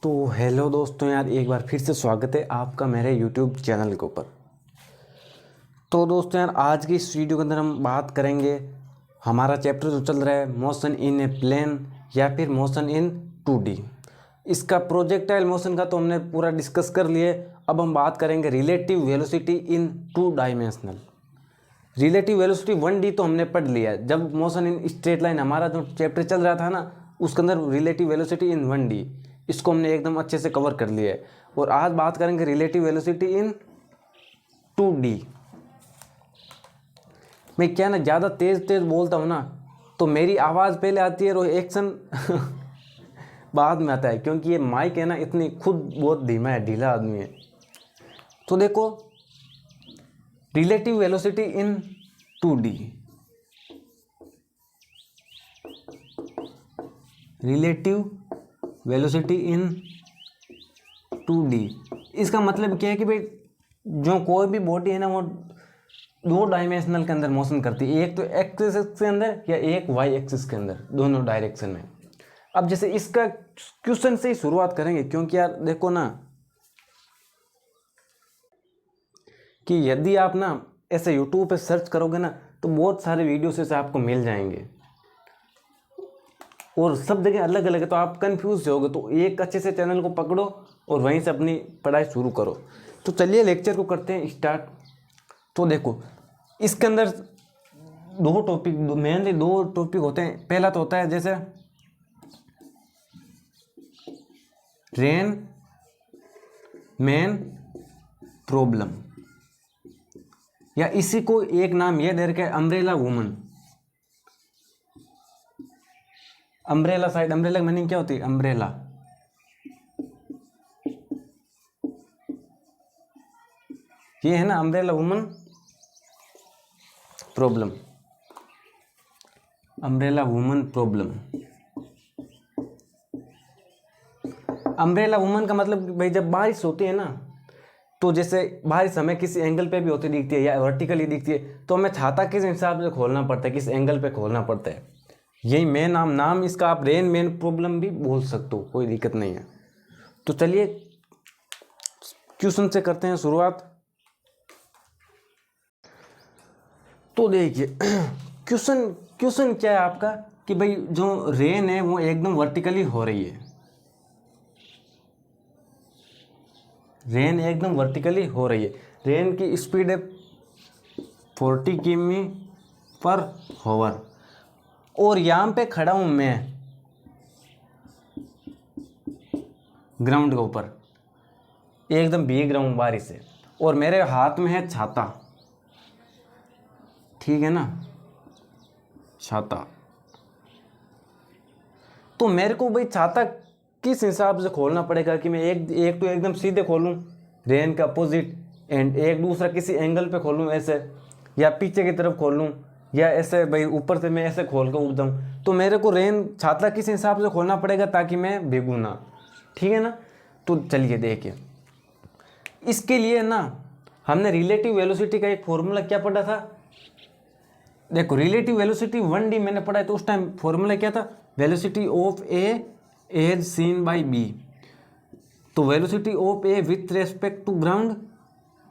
तो हेलो दोस्तों यार, एक बार फिर से स्वागत है आपका मेरे यूट्यूब चैनल के ऊपर। तो दोस्तों यार, आज की इस वीडियो के अंदर हम बात करेंगे हमारा चैप्टर जो चल रहा है मोशन इन ए प्लेन या फिर मोशन इन 2D। इसका प्रोजेक्टाइल मोशन का तो हमने पूरा डिस्कस कर लिए। अब हम बात करेंगे रिलेटिव वेलोसिटी इन 2 डायमेंशनल। रिलेटिव वेलोसिटी 1D तो हमने पढ़ लिया है, जब मोशन इन स्ट्रेट लाइन हमारा जो चैप्टर चल रहा था ना, उसके अंदर रिलेटिव वेलोसिटी इन 1D इसको हमने एकदम अच्छे से कवर कर लिया है। और आज बात करेंगे रिलेटिव वेलोसिटी इन 2D। मैं क्या ना ज़्यादा तेज़ तेज़ बोलता हूँ ना, तो मेरी आवाज़ पहले आती है और एक्शन बाद में आता है, क्योंकि ये माइक है ना, इतनी खुद बहुत धीमा है, ढीला आदमी है। तो देखो, रिलेटिव वेलोसिटी इन 2D, रिलेटिव वेलोसिटी इन 2D, इसका मतलब क्या है कि भाई जो कोई भी बॉडी है ना, वो 2 डायमेंशनल के अंदर मोशन करती है, एक तो एक्सिस के अंदर या एक वाई एक्सिस के अंदर, दोनों डायरेक्शन में। अब जैसे इसका क्वेश्चन से ही शुरुआत करेंगे, क्योंकि यार देखो ना कि यदि आप ना ऐसे यूट्यूब पे सर्च करोगे ना, तो बहुत सारे वीडियोस ऐसे आपको मिल जाएंगे और सब जगह अलग अलग है, तो आप कंफ्यूज हो गए। तो एक अच्छे से चैनल को पकड़ो और वहीं से अपनी पढ़ाई शुरू करो। तो चलिए लेक्चर को करते हैं स्टार्ट। तो देखो, इसके अंदर दो टॉपिक, मेनली 2 टॉपिक होते हैं। पहला तो होता है जैसे रेन मैन प्रॉब्लम, या इसी को एक नाम यह दे रखा है umbrella woman. Umbrella side, umbrella की मीनिंग क्या होती है? अम्ब्रेला। ये है ना umbrella woman problem, umbrella woman problem. Umbrella woman का मतलब भाई, जब बारिश होती है ना, तो जैसे बारिश हमें किसी एंगल पे भी होती दिखती है या वर्टिकली दिखती है, तो हमें छाता किस हिसाब से खोलना पड़ता है, किस एंगल पे खोलना पड़ता है। यही मेन नाम इसका आप रेन मैन प्रॉब्लम भी बोल सकते हो, कोई दिक्कत नहीं है। तो चलिए क्वेश्चन से करते हैं शुरुआत। तो देखिए क्वेश्चन क्या है आपका कि भाई जो रेन है वो एकदम वर्टिकली हो रही है, रेन एकदम वर्टिकली हो रही है। रेन की स्पीड है 40 किमी पर हावर, और यहाँ पे खड़ा हूँ मैं ग्राउंड के ऊपर, एकदम भीग रहा हूँ बारिश से, और मेरे हाथ में है छाता, ठीक है ना, छाता। तो मेरे को भाई छाता किस हिसाब से खोलना पड़ेगा कि मैं एक तो एकदम सीधे खोलूँ रेन का अपोजिट, एंड एक दूसरा किसी एंगल पे खोलूँ ऐसे, या पीछे की तरफ खोलूँ, या ऐसे भाई ऊपर से मैं ऐसे खोल कर उड़ जाऊँ। तो मेरे को रेन छाता किस हिसाब से खोलना पड़ेगा ताकि मैं भीगूँ ना, ठीक है ना। तो चलिए देखिए, इसके लिए ना हमने रिलेटिव वेलोसिटी का एक फॉर्मूला क्या पढ़ा था। देखो, रिलेटिव वेलोसिटी 1D मैंने पढ़ा है, तो उस टाइम फॉर्मूला क्या था? Velocity of A as seen by B. तो velocity of A with respect to ground,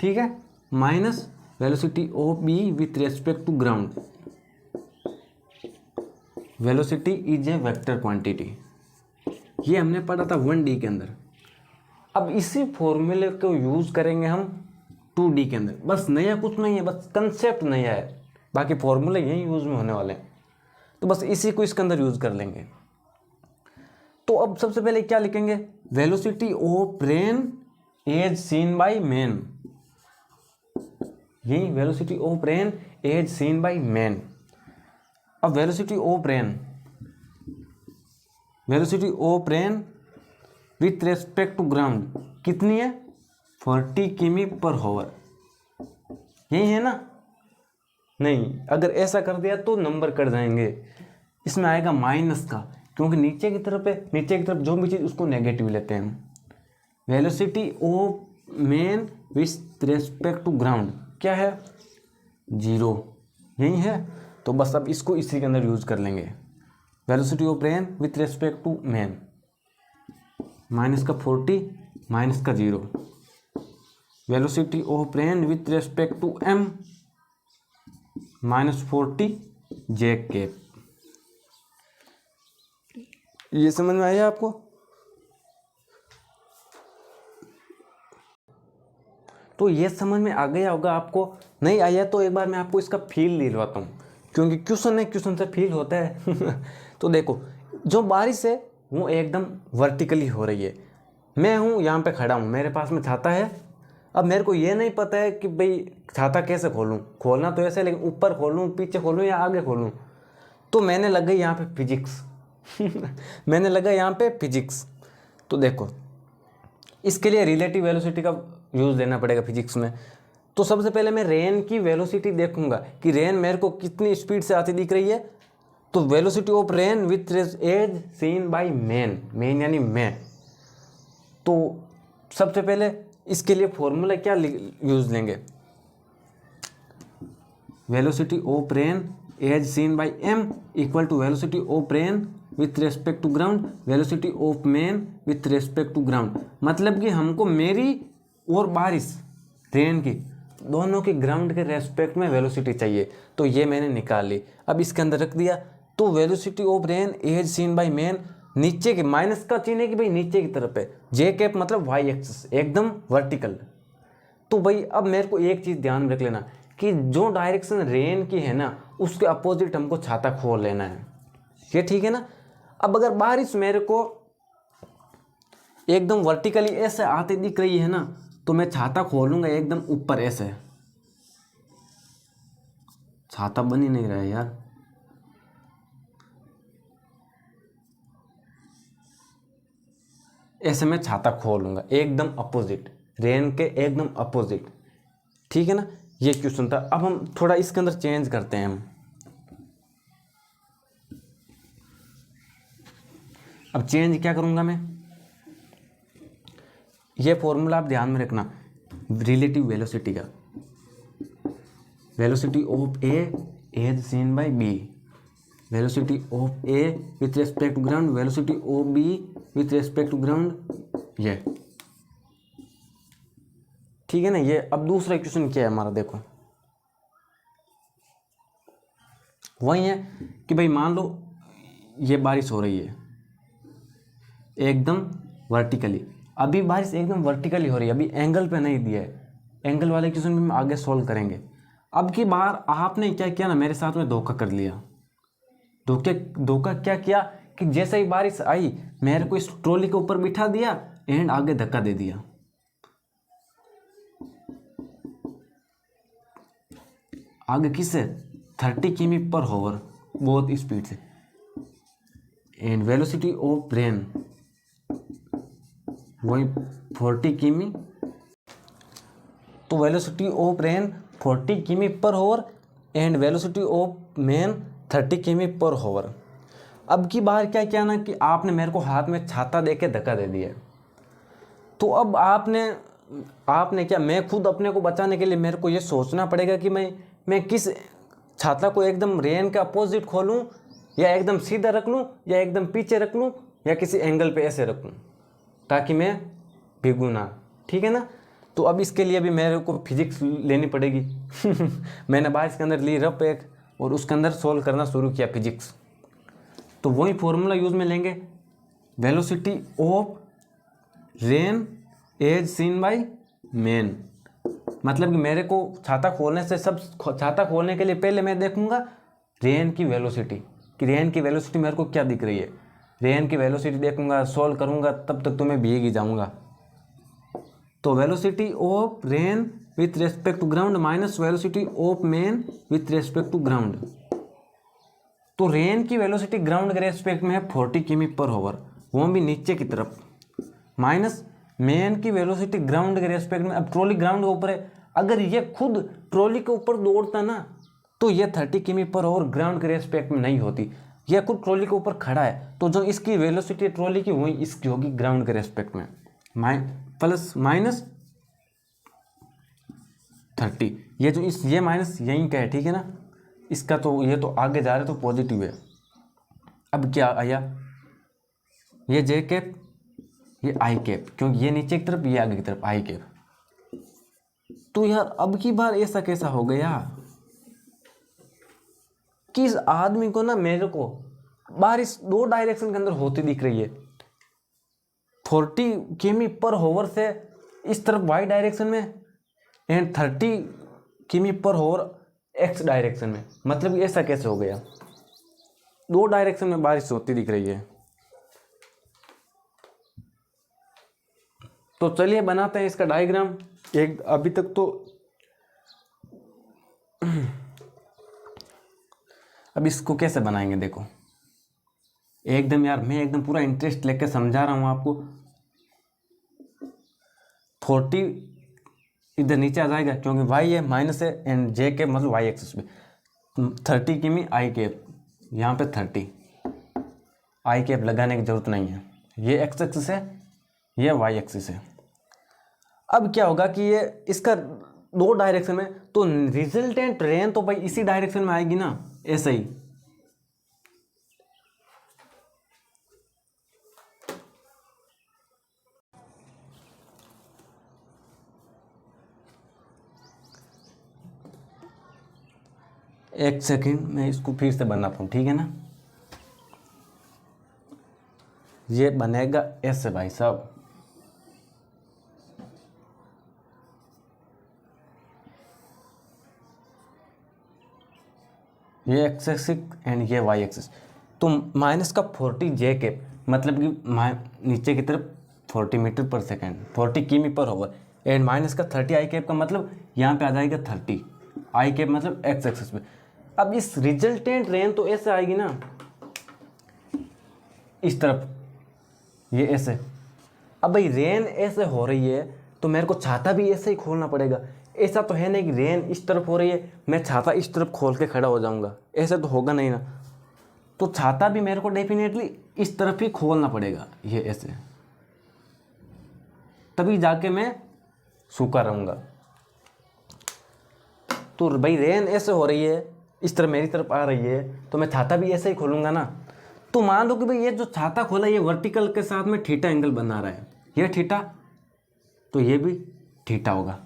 ठीक है, minus velocity of B with respect to ground. Velocity is a vector quantity, ये हमने पढ़ा था 1D के अंदर। अब इसी फॉर्मूले को यूज करेंगे हम 2D के अंदर। बस नया कुछ नहीं है, बस कंसेप्ट नया है, बाकी फॉर्मूले यही यूज में होने वाले हैं। तो बस इसी को इसके अंदर यूज कर लेंगे। तो अब सबसे पहले क्या लिखेंगे? Velocity of rain as seen by man, यही velocity of rain as seen by man. अब velocity of rain with respect to ground कितनी है? 40 किमी पर हावर, यही है ना। नहीं, अगर ऐसा कर दिया तो नंबर कट जाएंगे, इसमें आएगा माइनस का, क्योंकि नीचे की तरफ है, नीचे की तरफ जो भी चीज़ उसको नेगेटिव लेते हैं हम। Velocity of man with respect to ground क्या है? 0, यही है। तो बस अब इसको इसी के अंदर यूज कर लेंगे, velocity of rain with respect to man. Minus का 40 माइनस का 0, velocity of rain with respect to m minus 40 J cap. ये समझ में आया आपको? तो ये समझ में आ गया होगा आपको। नहीं आया तो एक बार मैं आपको इसका फील दिलवाता हूँ, क्योंकि क्वेश्चन है, क्वेश्चन से फील होता है। तो देखो, जो बारिश है वो एकदम वर्टिकली हो रही है। मैं हूँ यहाँ पे खड़ा हूँ, मेरे पास में छाता है। अब मेरे को ये नहीं पता है कि भाई छाता कैसे खोलूँ, खोलना तो ऐसे, लेकिन ऊपर खोलूँ, पीछे खोलूँ या आगे खोलूँ। तो मैंने लग गई यहाँ पे फिजिक्स। मैंने लगा यहाँ पे फिजिक्स। तो देखो, इसके लिए रिलेटिव वेलोसिटी का यूज़ लेना पड़ेगा फिजिक्स में। तो सबसे पहले मैं रेन की वेलोसिटी देखूंगा कि रेन मेरे को कितनी स्पीड से आती दिख रही है। तो velocity of rain with as seen by man, man यानी मैं। तो सबसे पहले इसके लिए फॉर्मूला क्या यूज़ लेंगे, velocity of rain as seen by M equal to velocity of rain with respect to ground, velocity of man with respect to ground. मतलब कि हमको मेरी और बारिश रेन की दोनों की ग्राउंड के रेस्पेक्ट में वेलोसिटी चाहिए। तो ये मैंने निकाल ली, अब इसके अंदर रख दिया। तो velocity of rain as seen by man, नीचे के माइनस का चिन्ह है कि भाई नीचे की तरफ है, जे कैप मतलब वाई एक्सिस एकदम वर्टिकल। तो भाई अब मेरे को एक चीज़ ध्यान में रख लेना कि जो डायरेक्शन रेन की है ना, उसके अपोजिट हमको छाता खोल लेना है। ये ठीक है ना? अब अगर बारिश मेरे को एकदम वर्टिकली ऐसे आते दिख रही है ना, तो मैं छाता खोलूंगा एकदम ऊपर ऐसे। छाता बन ही नहीं रहा है यार। ऐसे मैं छाता खोलूंगा एकदम अपोजिट, रेन के एकदम अपोजिट। ठीक है ना? ये क्वेश्चन था। अब हम थोड़ा इसके अंदर चेंज करते हैं। हम अब चेंज क्या करूंगा मैं, ये फॉर्मूला आप ध्यान में रखना रिलेटिव वेलोसिटी का, velocity of A as seen by B, velocity of A with respect to ground, velocity of B with respect to ground. ये ठीक है ना? ये अब दूसरा क्वेश्चन क्या है हमारा, देखो वही है कि भाई मान लो ये बारिश हो रही है एकदम वर्टिकली। अभी बारिश एकदम वर्टिकली हो रही है, अभी एंगल पे नहीं दिया है। एंगल वाले क्वेश्चन भी हम आगे सॉल्व करेंगे। अब की बार आपने क्या किया ना, मेरे साथ में धोखा कर लिया। धोखा क्या किया कि जैसे ही बारिश आई मेरे को इस ट्रॉली के ऊपर बिठा दिया एंड आगे धक्का दे दिया। आगे किससे? 30 किमी पर होवर, बहुत स्पीड से। एंड वेलोसिटी ऑफ रेन वही 40 किमी। तो वेलोसिटी ऑफ रेन 40 किमी per hour and velocity of man 30 किमी पर होवर। अब की बार क्या किया ना कि आपने मेरे को हाथ में छाता दे के धक्का दे दिया। तो अब आपने क्या, मैं खुद अपने को बचाने के लिए मेरे को ये सोचना पड़ेगा कि मैं किस छाता को एकदम रेन के अपोजिट खोलूं, या एकदम सीधा रख लूं, या एकदम पीछे रख लूं, या किसी एंगल पे ऐसे रख लूं ताकि मैं भीगूं ना। ठीक है ना? तो अब इसके लिए भी मेरे को फिजिक्स लेनी पड़ेगी। मैंने बारिश के अंदर ली रफ एक और उसके अंदर सोल्व करना शुरू किया फिजिक्स। तो वही फॉर्मूला यूज में लेंगे, velocity of rain as seen by man. मतलब कि मेरे को छाता खोलने से छाता खोलने के लिए पहले मैं देखूंगा रेन की वेलोसिटी, कि रेन की वेलोसिटी मेरे को क्या दिख रही है। रेन की वेलोसिटी देखूंगा, सॉल्व करूंगा, तब तक तो मैं भीग ही जाऊंगा। तो velocity of rain with respect to ground minus velocity of man with respect to ground. तो रेन की वेलोसिटी ग्राउंड के रेस्पेक्ट में है 40 किमी पर होवर, वो भी नीचे की तरफ, माइनस मैन की वेलोसिटी ग्राउंड के रेस्पेक्ट में। अब ट्रॉली ग्राउंड के ऊपर है, अगर ये खुद ट्रॉली के ऊपर दौड़ता ना तो ये 30 किमी पर होवर ग्राउंड के रेस्पेक्ट में नहीं होती। ये खुद ट्रॉली के ऊपर खड़ा है, तो जो इसकी वेलोसिटी ट्रॉली की वही इसकी होगी ग्राउंड के रेस्पेक्ट में, प्लस माइनस 30। ये जो ये माइनस यहीं का है, ठीक है ना? इसका तो ये तो आगे जा रहा है तो पॉजिटिव है। अब क्या आया, ये जे कैप ये आई कैप, क्योंकि ये नीचे की तरफ ये आगे की तरफ आई कैप। तो यार अब की बार ऐसा कैसा हो गया कि इस आदमी को ना मेरे को बारिश दो डायरेक्शन के अंदर होती दिख रही है। 40 किमी पर होवर से इस तरफ वाई डायरेक्शन में एंड 30 किमी पर होवर एक्स डायरेक्शन में। मतलब कि ऐसा कैसे हो गया, दो डायरेक्शन में बारिश होती दिख रही है। तो चलिए बनाते हैं इसका डायग्राम। एक अभी तक तो अब इसको कैसे बनाएंगे देखो, एकदम यार मैं एकदम पूरा इंटरेस्ट लेके समझा रहा हूँ आपको। 40 इधर नीचे आ जाएगा क्योंकि वाई है माइनस है एंड जे के मतलब वाई एक्सिस पे 30 किमी आई कैप, यहाँ पे 30 आई कैप लगाने की जरूरत नहीं है। ये एक्स एक्सिस है, ये वाई एक्सिस है। अब क्या होगा कि ये इसका दो डायरेक्शन में, तो रिजल्टेंट रेन तो भाई इसी डायरेक्शन में आएगी ना, ऐसे ही। एक सेकंड मैं इसको फिर से बनाता हूँ, ठीक है ना। ये बनेगा ऐसे भाई साहब, ये एक्स एक्सिस एंड ये वाई एक्सिस। तो माइनस का 40 जे कैप मतलब कि नीचे की तरफ 40 मीटर पर सेकेंड 40 किमी पर होवर एंड माइनस का 30 आई कैप का मतलब यहाँ पे आ जाएगा 30 आई कैप मतलब एक्स एक्सिस पे। अब इस रिजल्टेंट रेन तो ऐसे आएगी ना, इस तरफ ये ऐसे। अब भाई रेन ऐसे हो रही है तो मेरे को छाता भी ऐसे ही खोलना पड़ेगा। ऐसा तो है नहीं कि रेन इस तरफ हो रही है मैं छाता इस तरफ खोल के खड़ा हो जाऊंगा, ऐसे तो होगा नहीं ना। तो छाता भी मेरे को डेफिनेटली इस तरफ ही खोलना पड़ेगा, ये ऐसे, तभी जाके मैं सूखा रहूँगा। तो भाई रेन ऐसे हो रही है, इस तरफ मेरी तरफ आ रही है, तो मैं छाता भी ऐसे ही खोलूँगा ना। तो मान लो कि भाई ये जो छाता खोला ये वर्टिकल के साथ में थीटा एंगल बना रहा है, ये थीटा, तो ये भी थीटा होगा।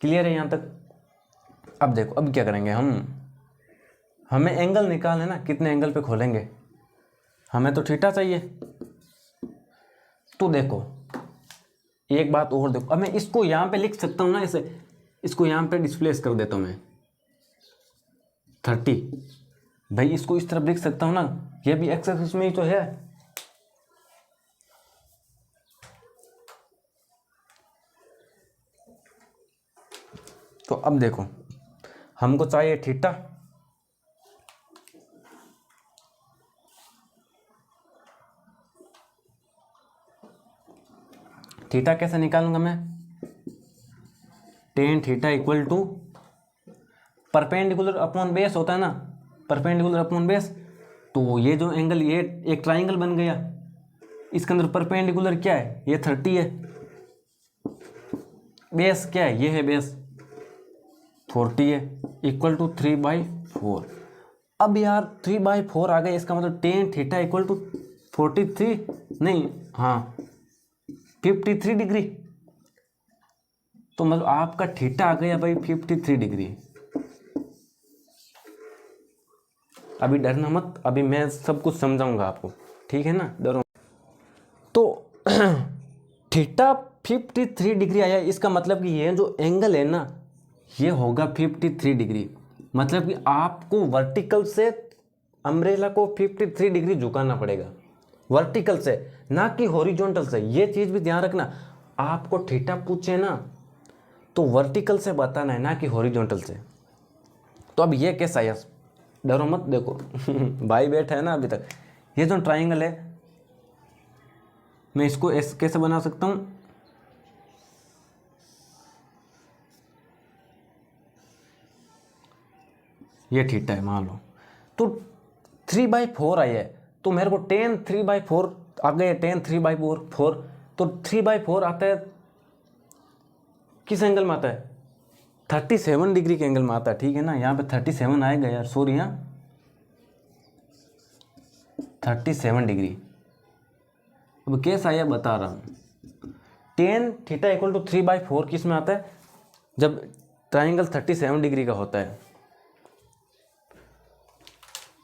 क्लियर है यहाँ तक। अब देखो अब क्या करेंगे हमें एंगल निकालना है ना, कितने एंगल पे खोलेंगे, हमें तो थीटा चाहिए। तो देखो एक बात और देखो, अब मैं इसको यहाँ पे लिख सकता हूँ ना ऐसे, इसको यहाँ पे डिस्प्लेस कर देता हूँ मैं 30। भाई इसको इस तरफ लिख सकता हूँ ना, ये भी एक्स एक्सिस में ही तो है। तो अब देखो हमको चाहिए थीटा, थीटा कैसे निकालूंगा मैं, tan theta equal to perpendicular upon base होता है ना, परपेंडिकुलर अपॉन बेस। तो ये जो एंगल ये एक ट्राइंगल बन गया, इसके अंदर परपेंडिकुलर क्या है, ये 30 है, बेस क्या है, ये है बेस 40 है, इक्वल टू 3/4। अब यार 3/4 आ गया, इसका मतलब टेन थीटा इक्वल टू 43 नहीं हाँ 53 डिग्री। तो मतलब आपका थीटा आ गया भाई 53 डिग्री। अभी डरना मत, अभी मैं सब कुछ समझाऊंगा आपको, ठीक है ना, डरो। तो थीटा 53 डिग्री आया, इसका मतलब कि ये जो एंगल है ना ये होगा 53 डिग्री। मतलब कि आपको वर्टिकल से अम्ब्रेला को 53 डिग्री झुकाना पड़ेगा, वर्टिकल से ना कि हॉरिजॉन्टल से। ये चीज़ भी ध्यान रखना, आपको थीटा पूछे ना तो वर्टिकल से बताना है ना कि हॉरिजॉन्टल से। तो अब ये कैसा है, डरो मत, देखो भाई बैठा है ना अभी तक। ये जो ट्राइंगल है मैं इसको कैसे बना सकता हूँ, ये थीटा है मान लो, तो 3/4 आई है, तो मेरे को टेन 3/4 आ गए, टेन 3/4। तो 3/4 आता है किस एंगल में आता है, 37 डिग्री के एंगल में आता है, ठीक है ना। यहाँ पे 37 आएगा यार, सॉरी, यहाँ 37 डिग्री। अब कैसा आया बता रहा हूँ, टेन थीटा इक्वल टू 3/4 किस में आता है, जब ट्राइंगल 37 डिग्री का होता है।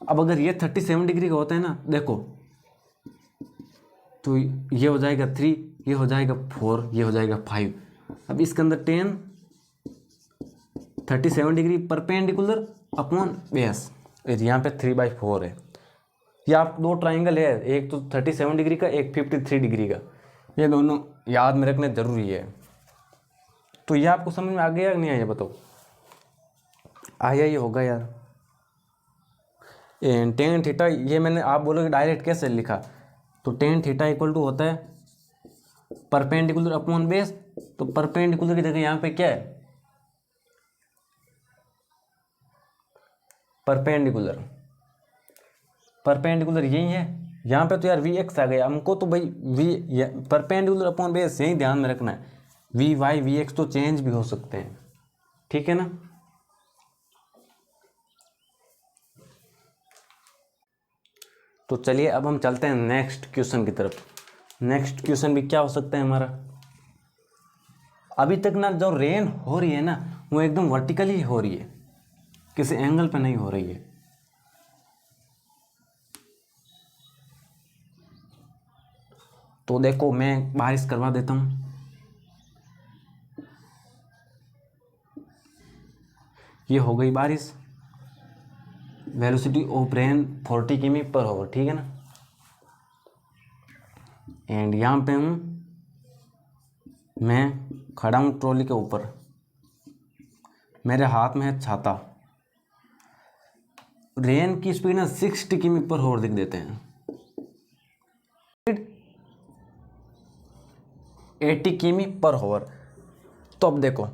अब अगर ये 37 डिग्री का होता है ना, देखो तो ये हो जाएगा 3, ये हो जाएगा 4, ये हो जाएगा 5। अब इसके अंदर ten 37 degree perpendicular upon base, यहाँ पे 3/4 है। ये आप दो ट्राइंगल है, एक तो 37 डिग्री का, एक 53 डिग्री का, ये दोनों याद में रखने जरूरी है। तो ये आपको समझ में आ गया कि नहीं आया, बताओ आया ये होगा यार। टेन थीटा, ये मैंने आप बोलोगे डायरेक्ट कैसे लिखा, तो टेन थीटा इक्वल टू होता है परपेंडिकुलर अपॉन बेस। तो परपेंडिकुलर की जगह यहाँ पे क्या है, परपेंडिकुलर, परपेंडिकुलर यही है। यहाँ पे तो यार वी एक्स आ गया, हमको तो भाई वी परपेंडिकुलर अपॉन बेस यही ध्यान में रखना है। वी वाई वी एक्स तो चेंज भी हो सकते हैं, ठीक है ना। तो चलिए अब हम चलते हैं नेक्स्ट क्वेश्चन की तरफ। नेक्स्ट क्वेश्चन भी क्या हो सकता है हमारा, अभी तक ना जो रेन हो रही है ना वो एकदम वर्टिकली हो रही है, किसी एंगल पे नहीं हो रही है। तो देखो मैं बारिश करवा देता हूँ। ये हो गई बारिश, वेलोसिटी ऑफ रेन 40 किमी पर आवर, ठीक है ना। एंड यहाँ पे हूँ मैं, खड़ा हूँ ट्रॉली के ऊपर, मेरे हाथ में है छाता। रेन की स्पीड ना 60 किमी पर आवर लिख देते हैं, 80 किमी पर आवर। तो अब देखो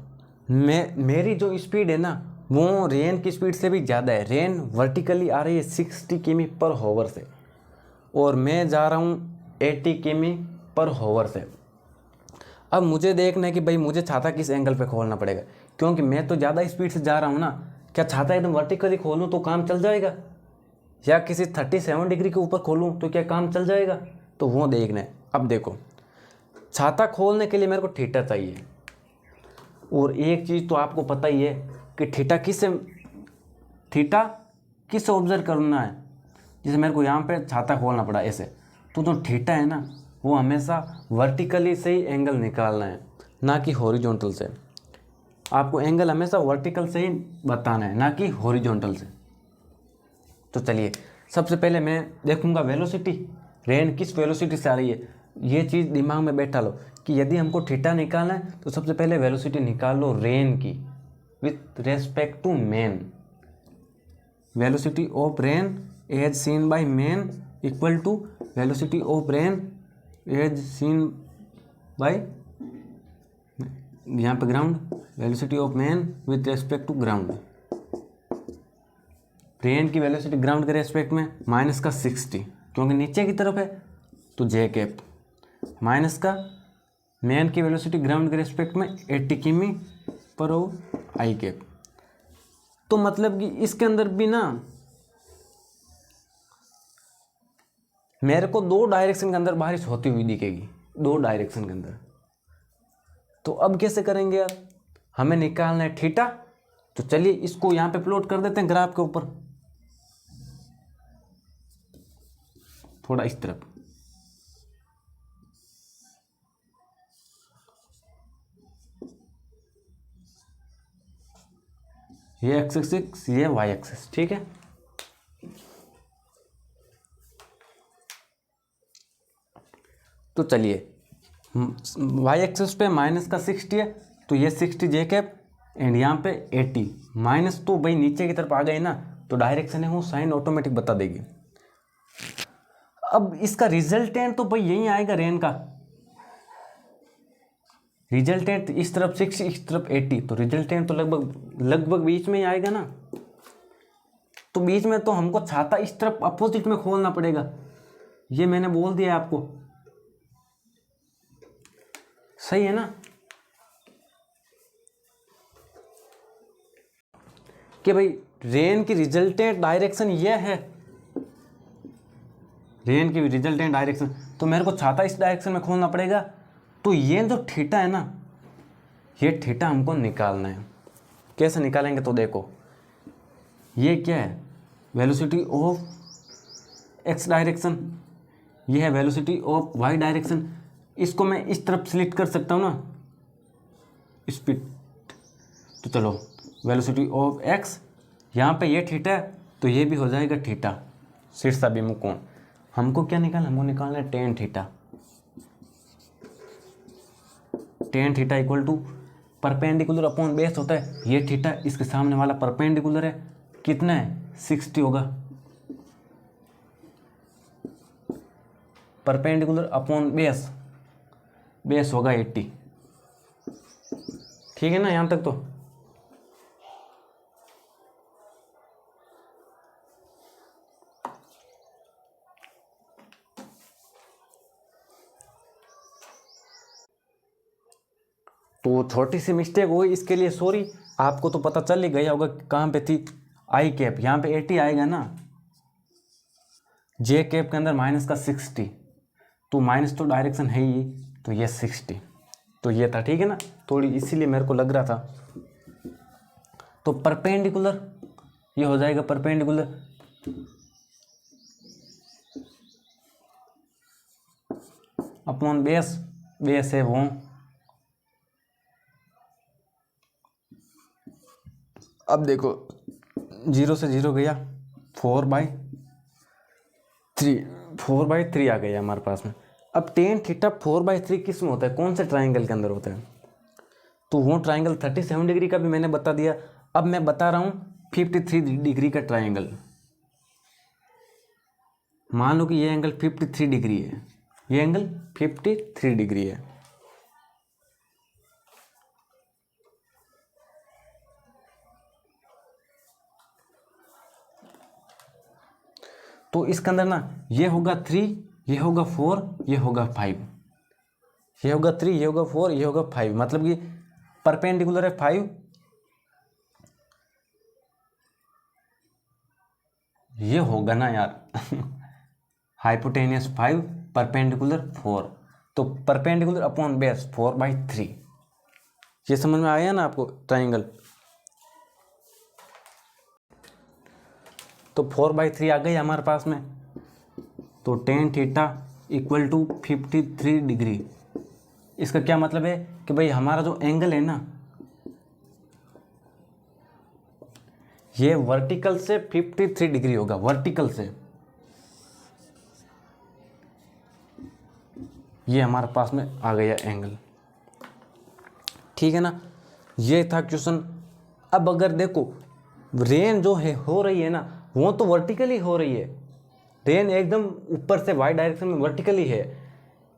मेरी जो स्पीड है ना वो रेन की स्पीड से भी ज़्यादा है। रेन वर्टिकली आ रही है 60 किमी पर आवर से, और मैं जा रहा हूँ 80 किमी पर आवर से। अब मुझे देखना है कि भाई मुझे छाता किस एंगल पे खोलना पड़ेगा, क्योंकि मैं तो ज़्यादा स्पीड से जा रहा हूँ ना। क्या छाता एकदम वर्टिकली खोलूँ तो काम चल जाएगा, या किसी 37 डिग्री के ऊपर खोलूँ तो क्या काम चल जाएगा, तो वो देखना है। अब देखो छाता खोलने के लिए मेरे को थीटा चाहिए, और एक चीज़ तो आपको पता ही है कि थीटा किससे ऑब्जर्व करना है। जैसे मेरे को यहाँ पे छाता खोलना पड़ा ऐसे, तो जो थीटा है ना वो हमेशा वर्टिकली से ही एंगल निकालना है, ना कि हॉरिजॉन्टल से। आपको एंगल हमेशा वर्टिकल से ही बताना है, ना कि हॉरिजॉन्टल से। तो चलिए सबसे पहले मैं देखूंगा वेलोसिटी, रेन किस वेलोसिटी से आ रही है। ये चीज़ दिमाग में बैठा लो कि यदि हमको थीटा निकालना है तो सबसे पहले वेलोसिटी निकाल लो रेन की with respect to man. Velocity of rain as seen by man equal to velocity of rain as seen by, यहाँ पे ground, velocity of man with respect to ground. Rain की वेलोसिटी ग्राउंड के respect में minus का 60, क्योंकि नीचे की तरफ है तो जे कैप, माइनस का मेन की वेलोसिटी ग्राउंड के रेस्पेक्ट में 80 किमी पर आवर आई कैप। तो मतलब कि इसके अंदर भी ना मेरे को दो डायरेक्शन के अंदर बारिश होती हुई दिखेगी, दो डायरेक्शन के अंदर। तो अब कैसे करेंगे यार, हमें निकालना है थीटा। तो चलिए इसको यहाँ पे प्लॉट कर देते हैं ग्राफ के ऊपर, थोड़ा इस तरफ। ये एक्स एक्सिस, ये वाई एक्सिस, ठीक है। तो चलिए वाई एक्सिस पे माइनस का 60 है, तो ये 60 जे कैप, एंड यहाँ पे 80 माइनस, तो भाई नीचे की तरफ आ गए ना, तो डायरेक्शन है वो साइन ऑटोमेटिक बता देगी। अब इसका रिजल्टेंट तो भाई यही आएगा रेन का, रिजल्टेंट इस तरफ 60 इस तरफ 80, तो रिजल्टेंट तो लगभग बीच में ही आएगा ना। तो बीच में तो हमको छाता इस तरफ अपोजिट में खोलना पड़ेगा, ये मैंने बोल दिया आपको, सही है ना। कि भाई रेन की रिजल्टेंट डायरेक्शन ये है, रेन की रिजल्टेंट डायरेक्शन, तो मेरे को छाता इस डायरेक्शन में खोलना पड़ेगा। तो ये जो थीटा है ना, ये थीटा हमको निकालना है। कैसे निकालेंगे? तो देखो, ये क्या है? वेलोसिटी ऑफ एक्स डायरेक्शन, ये है वेलोसिटी ऑफ वाई डायरेक्शन। इसको मैं इस तरफ सिलेक्ट कर सकता हूँ ना, स्पीड। तो चलो, वेलोसिटी ऑफ एक्स, यहाँ पे ये थीटा है तो ये भी हो जाएगा थीटा, शीर्षाभिमुख कोण। हमको क्या निकालना? हमको निकालना है tan theta. Tan theta equal to perpendicular upon base होता है, ये थीटा, इसके सामने वाला परपेंडिकुलर है, कितना है? 60 होगा। परपेंडिकुलर अपॉन बेस, बेस होगा 80। ठीक है ना यहाँ तक? तो छोटी सी मिस्टेक हुई, इसके लिए सॉरी। आपको तो पता चल ही गया होगा कहाँ पे थी आई कैप, यहाँ पे 80 आएगा ना, जे कैप के अंदर माइनस का 60, तो माइनस तो डायरेक्शन है ही, तो ये 60, तो ये था। ठीक है ना, थोड़ी इसीलिए मेरे को लग रहा था। तो परपेंडिकुलर ये हो जाएगा परपेंडिकुलर अपॉन बेस, बेस है वो। अब देखो, 0 से 0 गया, 4/3, 4/3 आ गया हमारे पास में। अब टेन थीटा 4/3 किस में होता है? कौन से ट्राइंगल के अंदर होता है? तो वो ट्राइंगल 37 डिग्री का भी मैंने बता दिया। अब मैं बता रहा हूँ 53 डिग्री का ट्राइंगल। मान लो कि ये एंगल 53 डिग्री है, ये एंगल 53 डिग्री है। तो इसके अंदर ना ये होगा 3, ये होगा 4, ये होगा 5, ये होगा 3, ये होगा 4, ये होगा 5, मतलब कि परपेंडिकुलर है 5, ये होगा ना यार हाइपोटेनियस 5, परपेंडिकुलर 4, तो परपेंडिकुलर अपॉन बेस 4/3। ये समझ में आया ना आपको ट्राइंगल? तो 4/3 आ गई हमारे पास में। तो tan theta equal to 53 degree. इसका क्या मतलब है कि भाई हमारा जो एंगल है ना, ये वर्टिकल से 53 डिग्री होगा, वर्टिकल से। ये हमारे पास में आ गया एंगल। ठीक है ना, ये था क्वेश्चन। अब अगर देखो, रेन जो है हो रही है ना, वो तो वर्टिकली हो रही है, रेन एकदम ऊपर से वाई डायरेक्शन में वर्टिकली है,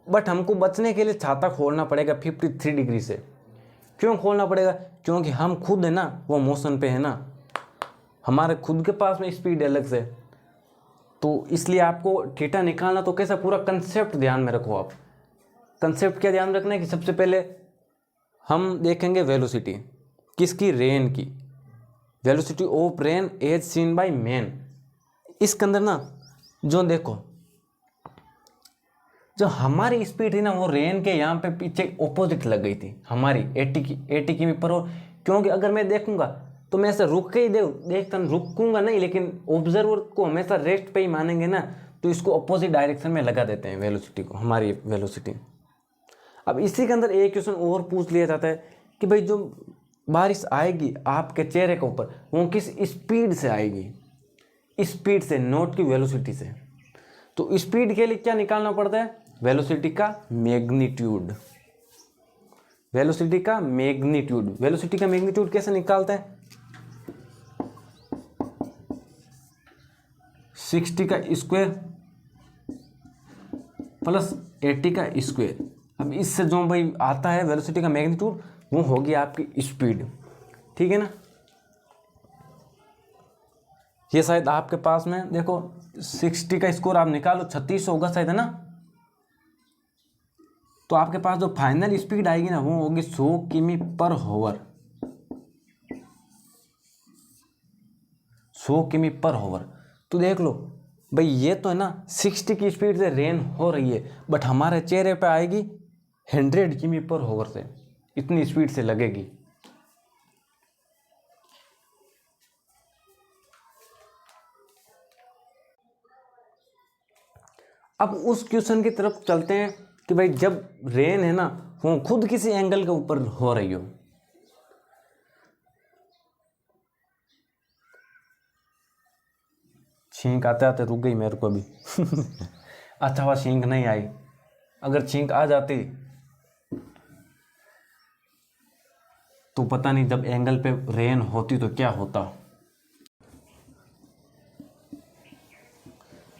बट हमको बचने के लिए छाता खोलना पड़ेगा 53 डिग्री से। क्यों खोलना पड़ेगा? क्योंकि हम खुद है ना वो मोशन पे है ना, हमारे खुद के पास में स्पीड अलग से, तो इसलिए आपको थीटा निकालना। तो कैसा? पूरा कंसेप्ट ध्यान में रखो आप। कंसेप्ट क्या ध्यान रखना है कि सबसे पहले हम देखेंगे वेलोसिटी किसकी? रेन की। Velocity of rain as seen by man. इसके अंदर ना जो देखो, जो हमारी स्पीड थी ना, वो रेन के यहाँ पे पीछे ऑपोजिट लग गई थी हमारी 80 किमी पर आवर। क्योंकि अगर मैं देखूंगा तो मैं ऐसा रुक के ही देखता रुकूंगा नहीं, लेकिन ऑब्जर्वर को हमेशा रेस्ट पे ही मानेंगे ना, तो इसको अपोजिट डायरेक्शन में लगा देते हैं वेलोसिटी को, हमारी वेलोसिटी। अब इसी के अंदर एक क्वेश्चन और पूछ लिया जाता है कि भाई जो बारिश आएगी आपके चेहरे के ऊपर, वो किस स्पीड से आएगी? स्पीड से, नॉट की वेलोसिटी से। तो स्पीड के लिए क्या निकालना पड़ता है? वेलोसिटी का मैग्नीट्यूड। वेलोसिटी का मैग्नीट्यूड। वेलोसिटी का मैग्नीट्यूड कैसे निकालते हैं? 60 का स्क्वायर प्लस 80 का स्क्वायर। अब इससे जो भाई आता है वेलोसिटी का मैग्नीट्यूड, वो होगी आपकी स्पीड। ठीक है ना, ये शायद आपके पास में देखो 60 का स्कोर आप निकालो, 36 होगा शायद, है ना। तो आपके पास जो फाइनल स्पीड आएगी ना, वो होगी 100 किमी पर हावर। 100 किमी पर हावर। तो देख लो भाई, ये तो है ना 60 की स्पीड से रेन हो रही है, बट हमारे चेहरे पे आएगी 100 किमी/आवर से, इतनी स्पीड से लगेगी। अब उस क्वेश्चन की तरफ चलते हैं कि भाई जब रेन है ना वो खुद किसी एंगल के ऊपर हो रही हो। छींक आते आते रुक गई मेरे को भी अच्छा हुआ छींक नहीं आई, अगर छींक आ जाती तो पता नहीं जब एंगल पे रेन होती तो क्या होता।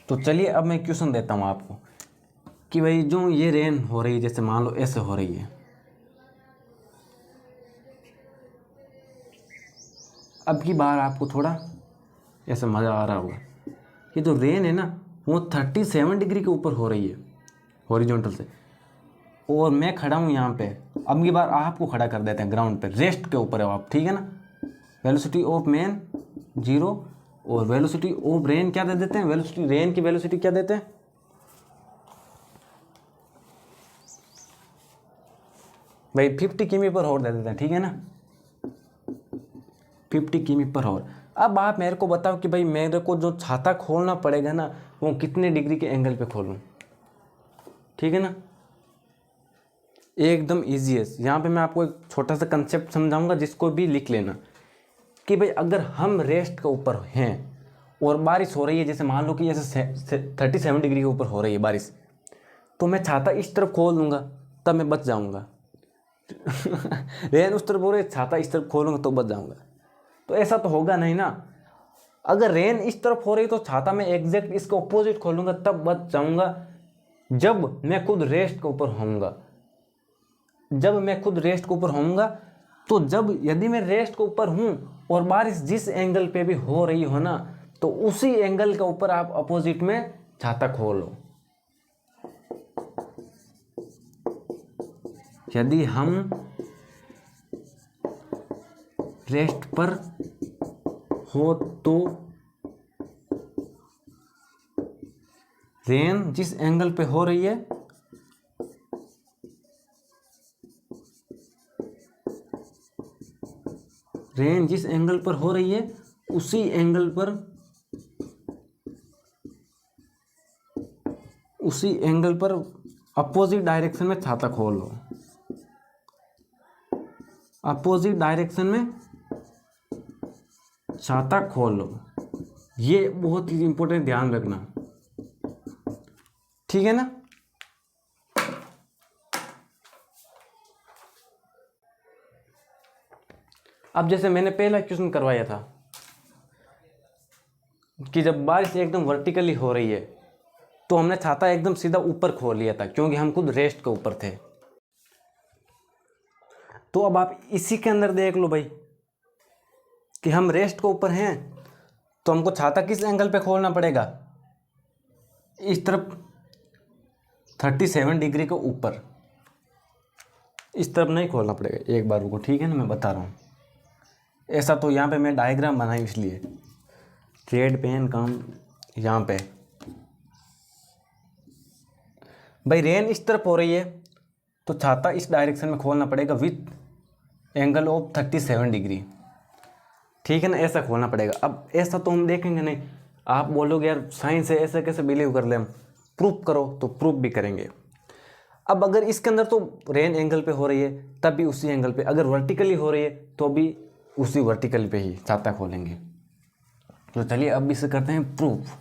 तो चलिए अब मैं क्वेश्चन देता हूँ आपको कि भाई जो ये रेन हो रही है, जैसे मान लो ऐसे हो रही है, अब की बार आपको थोड़ा ऐसे मज़ा आ रहा होगा। ये जो रेन है ना वो 37 डिग्री के ऊपर हो रही है हॉरिजॉन्टल से, और मैं खड़ा हूँ यहाँ पे। अब की बार आपको खड़ा कर देते हैं ग्राउंड पे, रेस्ट के ऊपर हो आप, ठीक है ना। वेलोसिटी ऑफ मैन 0 और वेलोसिटी ऑफ रेन क्या दे देते हैं, वेलोसिटी रेन की वेलोसिटी क्या देते हैं, भाई 50 किमी/आवर दे देते हैं, ठीक है ना, 50 किमी/आवर। अब आप मेरे को बताओ कि भाई मेरे को जो छाता खोलना पड़ेगा ना वो कितने डिग्री के एंगल पे खोलूं, ठीक है ना। एकदम ईजी है। यहाँ पे मैं आपको एक छोटा सा कंसेप्ट समझाऊंगा जिसको भी लिख लेना कि भाई अगर हम रेस्ट के ऊपर हैं और बारिश हो रही है, जैसे मान लो कि जैसे 37 डिग्री के ऊपर हो रही है बारिश, तो मैं छाता इस तरफ खोल दूंगा तब मैं बच जाऊंगा रेन उस तरफ हो रही है, छाता इस तरफ खोलूंगा तो बच जाऊंगा। तो ऐसा तो होगा नहीं ना। अगर रेन इस तरफ हो रही तो छाता में एग्जैक्ट इसके ऑपोजिट खोलूंगा तब बच जाऊंगा जब मैं खुद रेस्ट के ऊपर होऊंगा। जब मैं खुद रेस्ट के ऊपर होऊंगा तो जब यदि मैं रेस्ट के ऊपर हूं और बारिश जिस एंगल पे भी हो रही हो ना तो उसी एंगल के ऊपर आप अपोजिट में छाता खोलो। यदि हम रेस्ट पर हो तो रेन जिस एंगल पे हो रही है रेन जिस एंगल पर हो रही है उसी एंगल पर अपोजिट डायरेक्शन में छाता खोलो। अपोजिट डायरेक्शन में छाता खोलो, ये बहुत ही इंपॉर्टेंट, ध्यान रखना, ठीक है ना। अब जैसे मैंने पहला क्वेश्चन करवाया था कि जब बारिश एकदम वर्टिकली हो रही है तो हमने छाता एकदम सीधा ऊपर खोल लिया था क्योंकि हम खुद रेस्ट के ऊपर थे। तो अब आप इसी के अंदर देख लो भाई कि हम रेस्ट के ऊपर हैं तो हमको छाता किस एंगल पे खोलना पड़ेगा, इस तरफ 37 डिग्री के ऊपर, इस तरफ नहीं खोलना पड़ेगा। एक बार रुको, ठीक है ना, मैं बता रहा हूँ। ऐसा तो यहाँ पे मैं डायग्राम बनाई इसलिए रेड पेन काम यहाँ पे। भाई रेन इस तरफ हो रही है तो छाता इस डायरेक्शन में खोलना पड़ेगा विथ एंगल ऑफ 37 डिग्री, ठीक है ना, ऐसा खोलना पड़ेगा। अब ऐसा तो हम देखेंगे नहीं, आप बोलोगे यार साइंस है ऐसे कैसे बिलीव कर ले हम, प्रूफ करो, तो प्रूफ भी करेंगे। अब अगर इसके अंदर तो रेन एंगल पे हो रही है तब भी उसी एंगल पे, अगर वर्टिकली हो रही है तो भी उसी वर्टिकल पे ही छाता खोलेंगे। तो चलिए अब इसे करते हैं प्रूफ।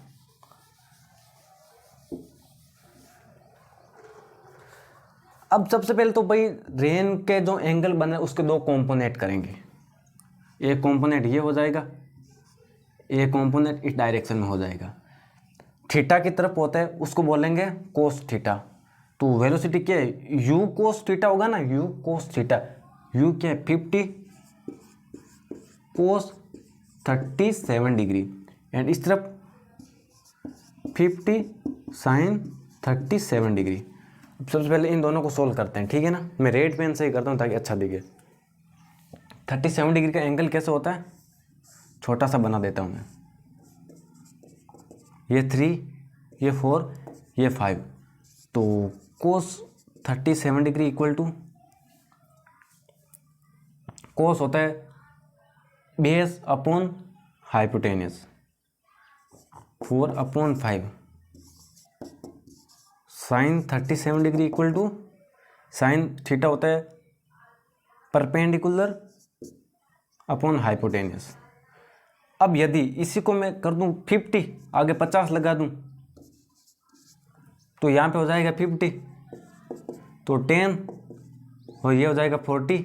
अब सबसे पहले तो भाई रेन के जो एंगल बने उसके दो कंपोनेंट करेंगे। एक कंपोनेंट ये हो जाएगा, एक कंपोनेंट इस डायरेक्शन में हो जाएगा। थीटा की तरफ होता है उसको बोलेंगे कोस थीटा। तो वेलोसिटी क्या है, यू कोस थीटा होगा ना, यू कोस थीटा। यू क्या है 50 कोस 37 डिग्री एंड इस तरफ 50 साइन 37 डिग्री। अब सबसे पहले इन दोनों को सोल्व करते हैं, ठीक है ना। मैं रेड पेन से ही करता हूँ ताकि अच्छा दिखे। 37 डिग्री का एंगल कैसे होता है, छोटा सा बना देता हूँ मैं। ये 3, ये 4, ये 5, तो cos 37 degree equal to cos होता है base upon hypotenuse 4/5 sine 37 degree equal to sine theta होता है परपेंडिकुलर अपॉन हाइपोटेनियस। अब यदि इसी को मैं कर दूं 50, आगे 50 लगा दूं तो यहाँ पे हो जाएगा 50, तो 10 और ये हो जाएगा 40।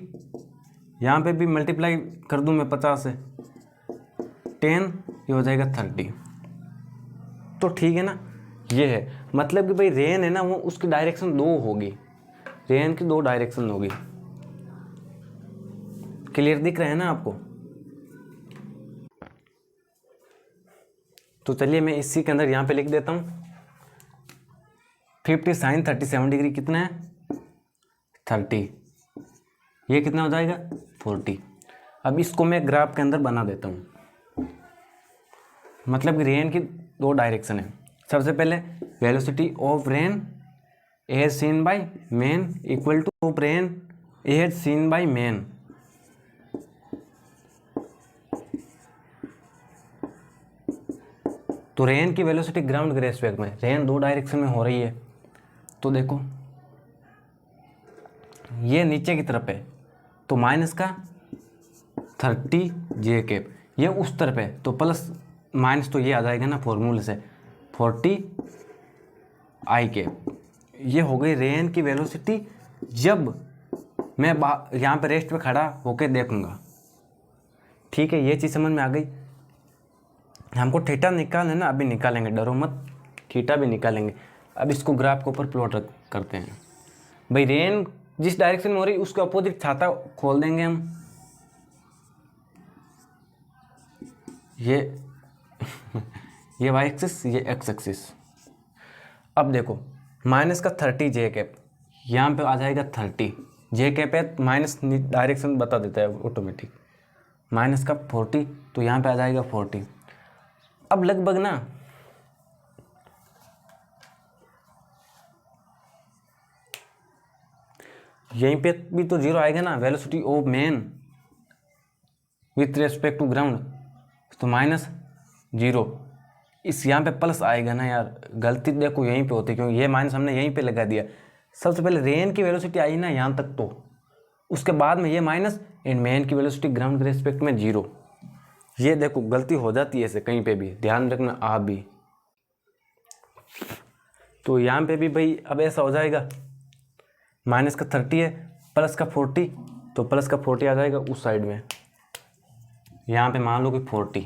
यहाँ पे भी मल्टीप्लाई कर दूं मैं 50 से 10, ये हो जाएगा 30। तो ठीक है ना, ये है मतलब कि भाई रेन है ना वो उसकी डायरेक्शन दो होगी, रेन की दो डायरेक्शन होगी। क्लियर दिख रहा है ना आपको? तो चलिए मैं इसी के अंदर यहाँ पे लिख देता हूँ 50 साइन 37 डिग्री कितना है 30, ये कितना हो जाएगा 40। अब इसको मैं ग्राफ के अंदर बना देता हूँ, मतलब कि रेन की दो डायरेक्शन है। सबसे पहले velocity of rain as seen by man equal to of rain as seen by man. तो रेन की वेलोसिटी ग्राउंड के रेस्पेक्ट में, रेन दो डायरेक्शन में हो रही है, तो देखो ये नीचे की तरफ है तो माइनस का 30 जे कैप, ये उस तरफ है तो प्लस माइनस तो ये आ जाएगा ना फॉर्मूले से 40 आई कैप। ये हो गई रेन की वेलोसिटी जब मैं यहाँ पे रेस्ट पे खड़ा होके देखूंगा। ठीक है, ये चीज़ समझ में आ गई। हमको थीटा निकालना है ना, अभी निकालेंगे, डरो मत, थीटा भी निकालेंगे। अब इसको ग्राफ के ऊपर प्लॉट करते हैं। भाई रेन जिस डायरेक्शन में हो रही है उसके अपोजिट छाता खोल देंगे हम, ये वाई एक्सिस, ये एक्स एक्सिस। अब देखो माइनस का 30 जे कैप, यहाँ पे आ जाएगा 30 जे कैप है, माइनस डायरेक्शन बता देता है ऑटोमेटिक, माइनस का 40 तो यहाँ पे आ जाएगा 40। अब लगभग ना यहीं पे भी तो जीरो आएगा ना, velocity of man with respect to ground, तो माइनस 0, इस यहाँ पे प्लस आएगा ना यार, गलती देखो यहीं पे होती है क्योंकि ये माइनस हमने यहीं पे लगा दिया। सबसे पहले रेन की वेलोसिटी आई ना यहाँ तक, तो उसके बाद में ये माइनस एंड मैन की वेलोसिटी ग्राउंड के रेस्पेक्ट में 0। ये देखो गलती हो जाती है ऐसे कहीं पे भी, ध्यान रखना आप भी। तो यहाँ पे भी भाई अब ऐसा हो जाएगा, माइनस का 30 है प्लस का 40, तो प्लस का 40 आ जाएगा उस साइड में, यहाँ पे मान लो कि 40,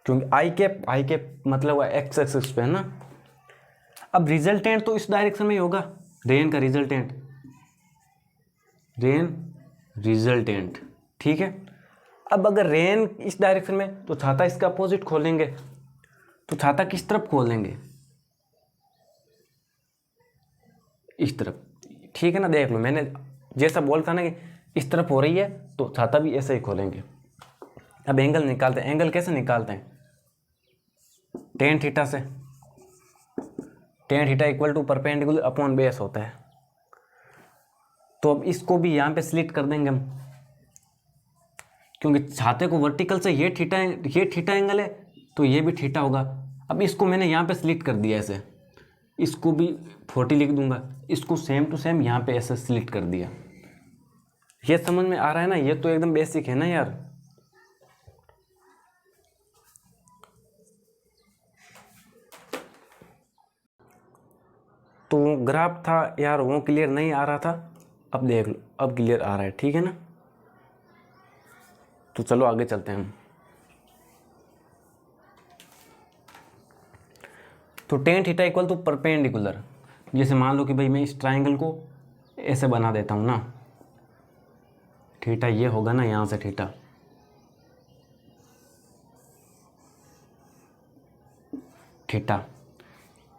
क्योंकि आई कैप मतलब एक्स एक्सिस पे है ना। अब रिजल्टेंट तो इस डायरेक्शन में ही होगा, रेन का रिजल्टेंट, ठीक है। अब अगर रेन इस डायरेक्शन में तो छाता इसका अपोजिट खोलेंगे, तो छाता किस तरफ खोलेंगे, इस तरफ, ठीक है ना। देख लो मैंने जैसा बोलता ना कि इस तरफ हो रही है तो छाता भी ऐसे ही खोलेंगे। अब एंगल निकालते हैं, एंगल कैसे निकालते हैं, टेन थीटा से, tan theta equal to perpendicular upon base होता है। तो अब इसको भी यहाँ पे स्लिट कर देंगे हम, क्योंकि छाते को वर्टिकल से ये थीटा एंगल है तो ये भी थीटा होगा। अब इसको मैंने यहाँ पे स्लिट कर दिया ऐसे, इसको भी 40 लिख दूंगा, इसको सेम टू सेम यहाँ पे ऐसे स्लिट कर दिया। ये समझ में आ रहा है ना, ये तो एकदम बेसिक है ना यार। तो ग्राफ था यार वो क्लियर नहीं आ रहा था, अब देख लो अब क्लियर आ रहा है, ठीक है ना। तो चलो आगे चलते हैं हम। तो tan theta equal to perpendicular, जैसे मान लो कि भाई मैं इस ट्राइंगल को ऐसे बना देता हूँ ना, थीटा ये होगा ना, यहाँ से थीटा,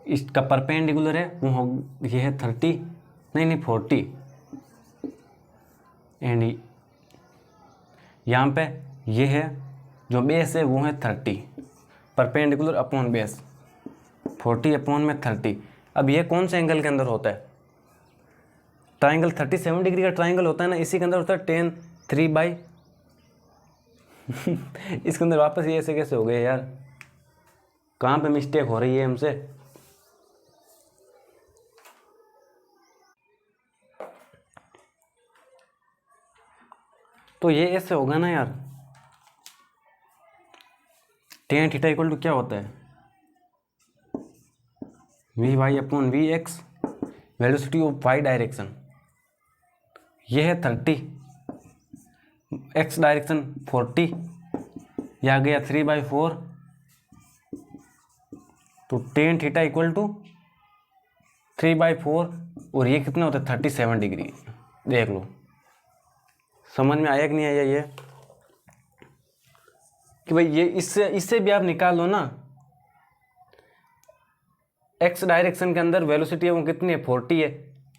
इसका परपेंडिकुलर है वो हो, ये है 30 नहीं 40, एंड यहाँ पे ये है जो बेस है वो है 30, परपेंडिकुलर अपॉन बेस 40 अपॉन में 30। अब ये कौन से एंगल के अंदर होता है, ट्राइंगल 37 डिग्री का ट्राइंगल होता है ना, इसी के अंदर होता है टेन 3 बाई इसके अंदर वापस ये ऐसे कैसे हो गए यार, कहाँ पे मिस्टेक हो रही है हमसे। तो ये ऐसे होगा ना यार, टेन थीटा इक्वल टू क्या होता है, V Y upon V X, velocity of Y direction ये है 30, एक्स डायरेक्शन 40, यह आ गया 3/4, तो टेन थीटा इक्वल टू 3/4, और ये कितना होता है 37 डिग्री। देख लो समझ में आया कि नहीं आया ये, कि भाई ये इससे भी आप निकाल लो ना, एक्स डायरेक्शन के अंदर वेलोसिटी है वो कितनी है 40 है,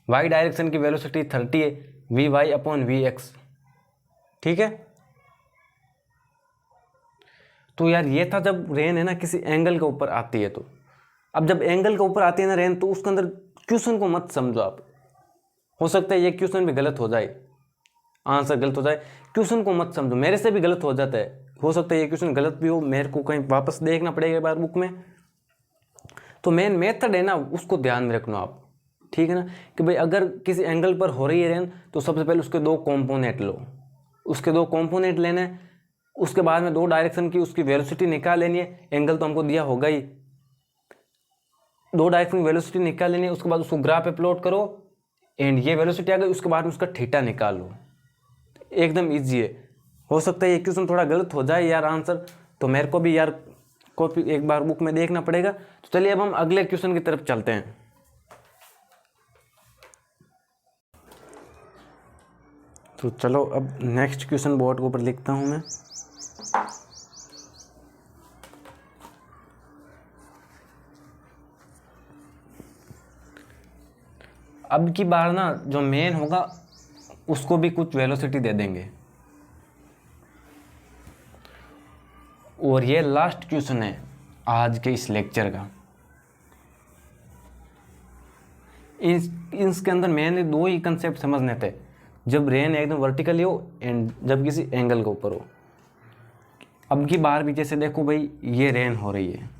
वाई डायरेक्शन की वेलोसिटी 30 है, V Y upon V X, ठीक है। तो यार ये था जब रेन है ना किसी एंगल के ऊपर आती है, तो अब जब एंगल के ऊपर आती है ना रेन, तो उसके अंदर क्वेश्चन को मत समझो आप, हो सकता है ये क्वेश्चन भी गलत हो जाए, आंसर गलत हो जाए, क्वेश्चन को मत समझो, मेरे से भी गलत हो जाता है, हो सकता है ये क्वेश्चन गलत भी हो, मेरे को कहीं वापस देखना पड़ेगा एक बार बुक में। तो मेन मेथड है ना उसको ध्यान में रखना आप, ठीक है ना, कि भाई अगर किसी एंगल पर हो रही है रेन, तो सबसे पहले उसके दो कॉम्पोनेंट लो, उसके दो कॉम्पोनेंट लेने हैं, उसके बाद में दो डायरेक्शन की उसकी वेलोसिटी निकाल लेनी है, एंगल तो हमको दिया होगा ही, दो डायरेक्शन की वेलोसिटी निकाल लेनी है, उसके बाद उसको ग्राफ पे प्लॉट करो, एंड ये वेलोसिटी आ गई, उसके बाद में उसका थीटा निकाल लो, एकदम ईजी है। हो सकता है ये क्वेश्चन थोड़ा गलत हो जाए यार आंसर, तो मेरे को भी यार कॉपी एक बार बुक में देखना पड़ेगा। तो चलिए अब हम अगले क्वेश्चन की तरफ चलते हैं। तो चलो अब नेक्स्ट क्वेश्चन बोर्ड के ऊपर लिखता हूं मैं। अब की बार ना जो मेन होगा उसको भी कुछ वेलोसिटी दे देंगे, और ये लास्ट क्वेश्चन है आज के इस लेक्चर का। इसके अंदर मेनली दो ही कंसेप्ट समझने थे, जब रेन एकदम वर्टिकली हो एंड जब किसी एंगल के ऊपर हो। अब की बार भी जैसे देखो भाई ये रेन हो रही है,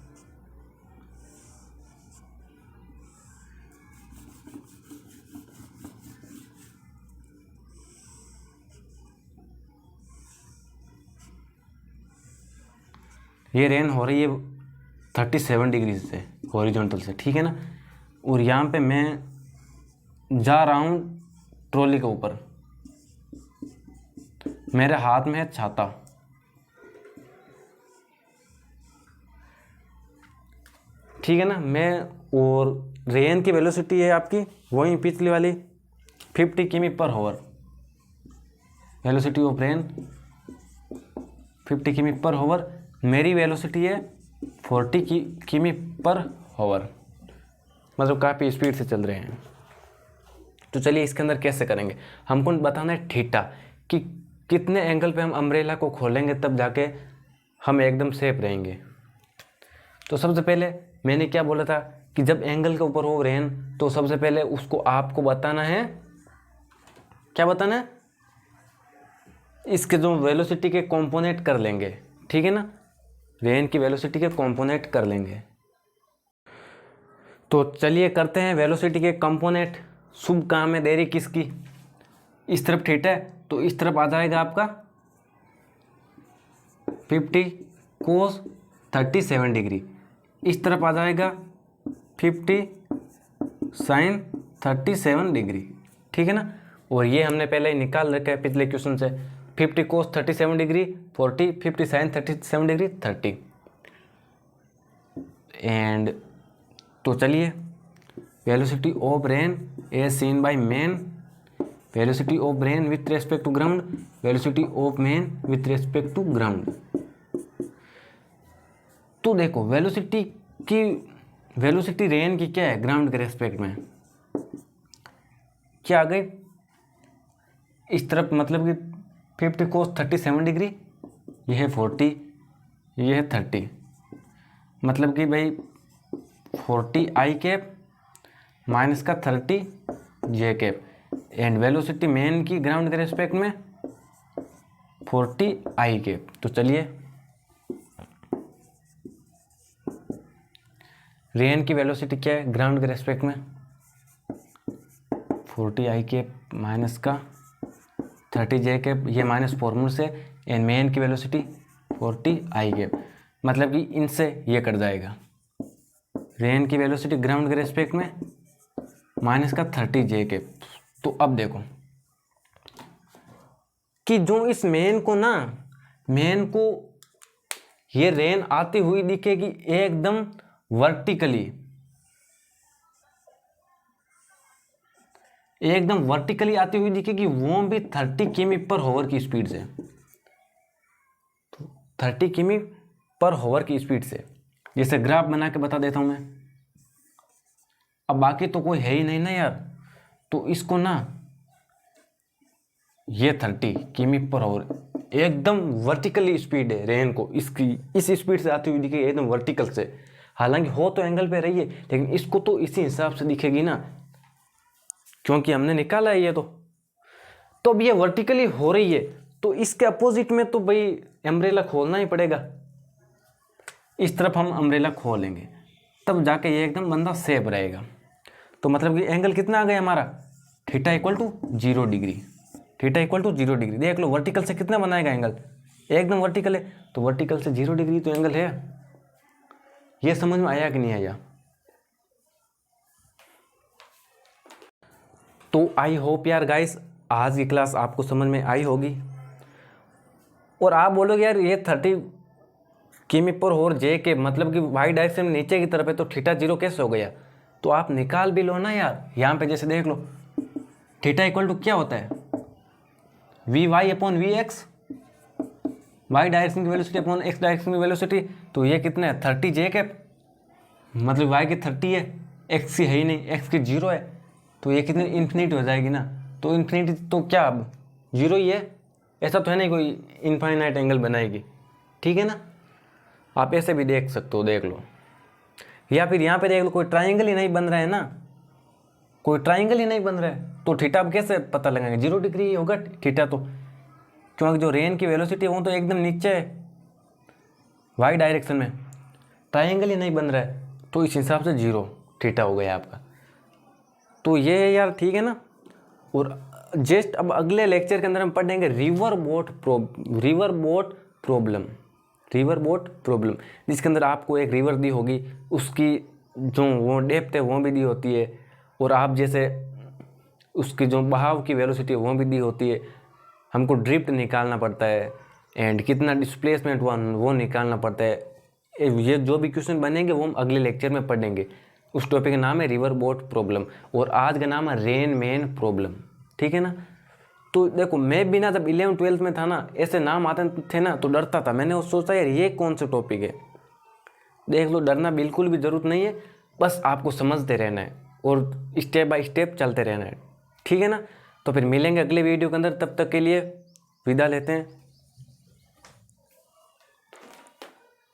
ये रेन हो रही है 37 डिग्री से हॉरिजॉन्टल से, ठीक है ना, और यहाँ पे मैं जा रहा हूँ ट्रॉली के ऊपर, मेरे हाथ में है छाता, ठीक है ना, मैं, और रेन की वेलोसिटी है आपकी वही पिछली वाली 50 किमी पर हावर, वेलोसिटी ऑफ रेन 50 किमी पर हावर, मेरी वेलोसिटी है 40 किमी पर हावर, मतलब काफ़ी स्पीड से चल रहे हैं। तो चलिए इसके अंदर कैसे करेंगे, हमको बताना है थीटा, कि कितने एंगल पे हम अम्ब्रेला को खोलेंगे तब जाके हम एकदम सेफ रहेंगे। तो सबसे पहले मैंने क्या बोला था कि जब एंगल के ऊपर हो रेन, तो सबसे पहले उसको आपको बताना है, क्या बताना है, इसके जो वेलोसिटी के कंपोनेंट कर लेंगे, ठीक है ना, रेन की वेलोसिटी के कंपोनेंट कर लेंगे। तो चलिए करते हैं वेलोसिटी के कंपोनेंट। शुभ काम है देरी किसकी, इस तरफ थीटा है तो इस तरफ आ जाएगा आपका 50 कोस 37 डिग्री, इस तरफ आ जाएगा 50 साइन 37 डिग्री, ठीक है ना, और ये हमने पहले ही निकाल रखा है पिछले क्वेश्चन से, 50 cos 37 degree 40, 50 sine 37 degree 30, and तो चलिए velocity of rain as seen by man, velocity of rain with respect to ground, velocity of man with respect to ground. तो देखो वेलोसिटी रेन की क्या है ग्राउंड के रेस्पेक्ट में, क्या आ गई, इस तरफ मतलब कि 50 कोस 37 डिग्री, यह है 40, यह है 30, मतलब कि भाई 40 आई कैप माइनस का 30 जे कैप, एंड वेलोसिटी मेन की ग्राउंड के रेस्पेक्ट में 40 आई कैप। तो चलिए रेन की वेलोसिटी क्या है ग्राउंड के रेस्पेक्ट में 40 आई कैप माइनस का 30 जे कैप, ये माइनस फॉर्मूल से, एंड मेन की वेलोसिटी 40 आई कैप, मतलब कि इनसे ये कट जाएगा। रेन की वेलोसिटी ग्राउंड के रेस्पेक्ट में माइनस का 30 जे कैप। तो अब देखो कि जो इस मेन को ये रेन आती हुई दिखेगी एकदम वर्टिकली, एकदम वर्टिकली आती हुई दिखेगी, वो भी 30 किमी पर होवर की स्पीड से, 30 किमी पर होवर की स्पीड से। जैसे ग्राफ बना के बता देता हूं मैं। अब बाकी तो कोई है ही नहीं ना यार, तो इसको ना ये 30 किमी पर आवर एकदम वर्टिकली स्पीड है रेन को, इसकी इस स्पीड से आती हुई दिखेगी एकदम वर्टिकल से। हालांकि हो तो एंगल पे रही है, लेकिन इसको तो इसी हिसाब से दिखेगी ना, क्योंकि हमने निकाला है ये तो अब ये वर्टिकली हो रही है, तो इसके अपोजिट में तो भाई अम्ब्रेला खोलना ही पड़ेगा। इस तरफ हम अम्ब्रेला खोलेंगे तब जाके ये एकदम बंदा सेफ रहेगा। तो मतलब कि एंगल कितना आ गया हमारा, theta equal to 0 degree, theta equal to 0 degree. देख लो वर्टिकल से कितना बनाएगा एंगल, एकदम वर्टिकल है, तो वर्टिकल से 0 डिग्री तो एंगल है। ये समझ में आया कि नहीं आया? तो आई होप यार गाइस आज की क्लास आपको समझ में आई होगी। और आप बोलोगे यार ये 30 किमी पर होर जे के मतलब कि वाई डायरेक्शन में नीचे की तरफ है, तो थीटा 0 कैसे हो गया? तो आप निकाल भी लो ना यार, यहाँ पे जैसे देख लो थीटा इक्वल टू क्या होता है, V Y upon V X, Y direction की वेलोसिटी अपॉन एक्स डायरेक्शन की वेलोसिटी। तो ये कितना है 30 जे कैप, मतलब वाई की 30 है, एक्स की है ही नहीं, एक्स की 0 है, तो ये कितनी इन्फिनिटी हो जाएगी ना। तो इन्फिनिटी तो क्या अब 0 ही है, ऐसा तो है नहीं कोई इनफाइनाइट एंगल बनाएगी, ठीक है ना। आप ऐसे भी देख सकते हो, देख लो, या फिर यहाँ पे देख लो कोई ट्राइंगल ही नहीं बन रहा है ना, कोई ट्राइंगल ही नहीं बन रहा है, तो थीटा अब कैसे पता लगाएंगे, 0 डिग्री होगा थीटा तो, क्योंकि जो रेन की वेलोसिटी है वो तो एकदम नीचे है वाई डायरेक्शन में, ट्राइंगल ही नहीं बन रहा है, तो इस हिसाब से 0 थीटा हो गया आपका। तो ये है यार, ठीक है ना। और जस्ट अब अगले लेक्चर के अंदर हम पढ़ेंगे रिवर बोट प्रॉब्लम, जिसके अंदर आपको एक रिवर दी होगी, उसकी जो वो डेप्थ है वो भी दी होती है, और आप जैसे उसकी जो बहाव की वेलोसिटी है वो भी दी होती है, हमको ड्रिफ्ट निकालना पड़ता है, एंड कितना डिस्प्लेसमेंट हुआ वो निकालना पड़ता है। ये जो भी क्वेश्चन बनेंगे वो हम अगले लेक्चर में पढ़ेंगे। उस टॉपिक का नाम है रिवर बोट प्रॉब्लम, और आज का नाम है रेन मेन प्रॉब्लम, ठीक है ना। तो देखो मैं भी ना जब 11th-12th में था ना, ऐसे नाम आते थे ना तो डरता था, मैंने सोचा यार ये कौन सा टॉपिक है। देख लो डरना बिल्कुल भी ज़रूरत नहीं है, बस आपको समझते रहना है और स्टेप बाय स्टेप चलते रहना है, ठीक है ना। तो फिर मिलेंगे अगले वीडियो के अंदर, तब तक के लिए विदा लेते हैं।